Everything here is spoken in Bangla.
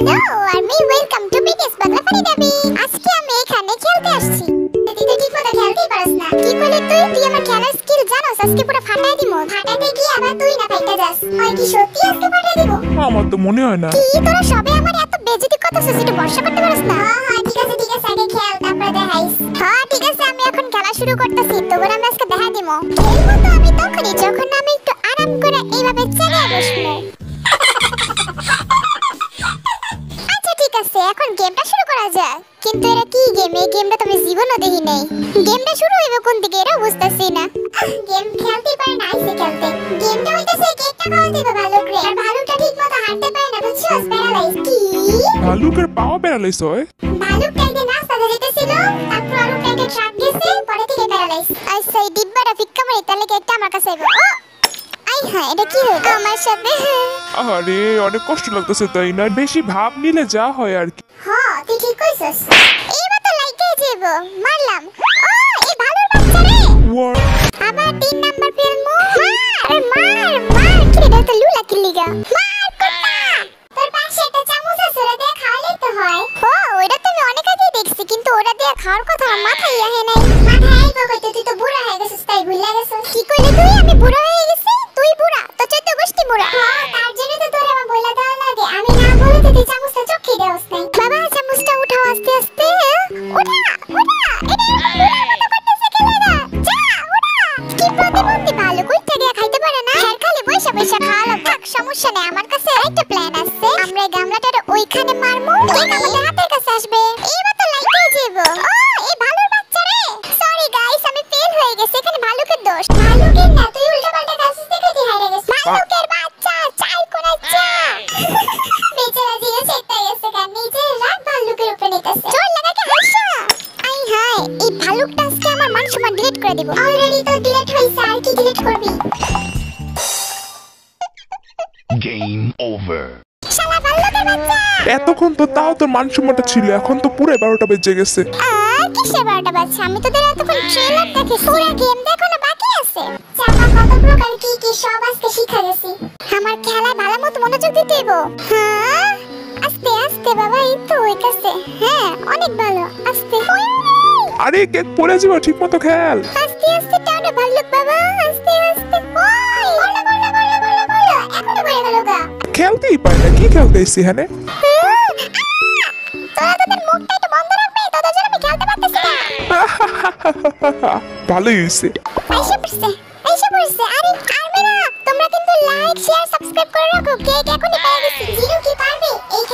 হ্যালো আমি welcome to BTS Bangla funny দাবি। আজকে আমি এখানে খেলতে আসছি। তুই তো ঠিকমতো খেলতেই পারছ না। কি করলি তুই আমার খেলার স্কিল জানোস? আজকে পুরো ফাটাই দিমু। ফাটাতে কি আবার তুই না ফাইটা যাস? হয় কি সত্যি আজকে ফাটাই দিব? আমার তো মনে হয় না। কি তোরা সবে আমার এত বেইজ্জতি করতেছিস? একটু বর্ষা করতে পারছ না? হ্যাঁ ঠিক আছে আগে খেল তারপর দেখাইস। হ্যাঁ ঠিক আছে আমি এখন খেলা শুরু করতেছি। তোর আমি আজকে দেখা দিমু। খেলবো তো আমি তখনই যখন আমি একটু আরাম করে এইভাবে চালিয়ে বসবো। এখন গেমটা শুরু করা যাক। কিন্তু এটা কি গেম? এই গেমটা তো আমি জীবনও দেখি নাই। গেমটা শুরু হইবে কোন দিকে এটা বুঝতাছি না। গেম খেলতে পারে না আইছে খেলতে। গেমটা হইতাছে কেকটা খাওয়া দিবে ভালুক রে। আর ভালুকটা ঠিকমতো হাঁটতে পারে না বুঝছস? প্যারালাইজ। কি ভালুকের পাও প্যারালাইজ হয়? ভালুকটা এদিকে রাস্তা দিয়ে যেতেছিল, তারপর আরো একটা ট্রাক গেছে, পরে থেকে প্যারালাইজ। আচ্ছা এই ডিব্বাটা ফিক্কা মারি তাহলে কেকটা আমার কাছে আইবো। আই হ্যাঁ এটা কি হলো আমার সাথে? আরে অনেক কষ্ট লাগতেছে তাই না? বেশি ভাব নিলে যা হয় আর কি। হ্যাঁ তুই ঠিক কইছস। এইবার তো লাইকে যাইবো। মারলাম। ও এই ভালোর বাচ্চা রে। আবার 3 নাম্বার ফেলমু। মার কি রে? তো লুলা কি লিগা? মার কুত্তা। তোর পাশে একটা চামচ আছে, ওটা দিয়ে খাওয়ালেই তো হয়। ও ওটা তো আমি অনেক আগে দেখছি, কিন্তু ওটা দিয়ে খাওয়ার কথা আমার মাথায় আহে নাই। মাথায় আইবো কইতে? তুই তো বুড়া হয়ে গেছিস তাই ভুলে গেছিস। কি কইলি তুই? আমি বুড়া হয়ে গেছি? তুই বুড়া? তো 14 গোষ্ঠী বুড়া। হ্যাঁ তার জন্য তো তোর আমার বইলা দেওয়া লাগে। আমি না বলে তো তুই চামচটা চোখে দেওস নাই। বাবা চামচটা উঠাও আস্তে আস্তে। ওঠা এটা করতেছে কেলেরা। যা ওঠা। কি প্রতিবন্ধী ভালো কইতে গিয়া খাইতে পারে না। হ্যাঁ খালি বৈশা খাওয়া লাগবে। থাক সমস্যা নেই, আমার কাছে একটা প্ল্যান আছে। আমরা এই গামলাটার ওইখানে মারমু, ঠিক আমাদের হাতের কাছে আসবে। এইবার তো লাইট হয়ে যাবো। ও এই ভালোর বাচ্চা রে। সরি গাইস আমি ফেল হয়ে গেছি। এখানে ভালুকের দোষ। ভালুকের না, তুই উল্টাপাল্টা কাজ দেখে দি হারিয়ে গেছিস। ভালুকের বাচ্চা চাই কোন আচ্ছা। বেচারা জিও চেকটা গেছে কার নিচে রাত ভালুকের উপরে নিতেছে। চল লাগাকে হাসা। আই হাই এই ভালুকটা আজকে আমার মান সম্মান ডিলিট করে দিব। অলরেডি তো ডিলিট হইছে, আর কি ডিলিট করবি? Game over. শালা ভালুকের বাচ্চা। এতক্ষণ তো তাও তোর মান সম্মানটা ছিল, এখন তো পুরো 12টা বেজে গেছে। কিসের 12টা বাজছে? আমি তো তোদের এতক্ষণ ট্রেলার দেখেছি। পুরো গেম দেখানো বাকি আছে। চাপা কত প্রকার কি সব আজকে শিখা গেছি। আমার খেলায় ভালো মতো মনোযোগ দিতে হইব। হ্যাঁ আস্তে আস্তে বাবা এই তো হইতাছে। হ্যাঁ অনেক ভালো। আস্তে আরে কেক পড়ে যাবে, ঠিকমতো খেল। আস্তে আস্তে টানো ভাল্লুক বাবা। আস্তে আস্তে ওই বলো এখনো পড়ে গেল গা। খেলতেই পারে না। কি খেলতেইছি এখানে? তোরা তোদের মুখটা একটু বন্ধ রাখবে, তোদের জন্য আমি খেলতে পারতেছি না। ভালোই হইছে। আইসা পড়ছে। আরে আরবে না, তোমরা কিন্তু লাইক শেয়ার সাবস্ক্রাইব করে রাখো। কেক এখনই পেয়ে গেছি। জিরো কি পারবে এই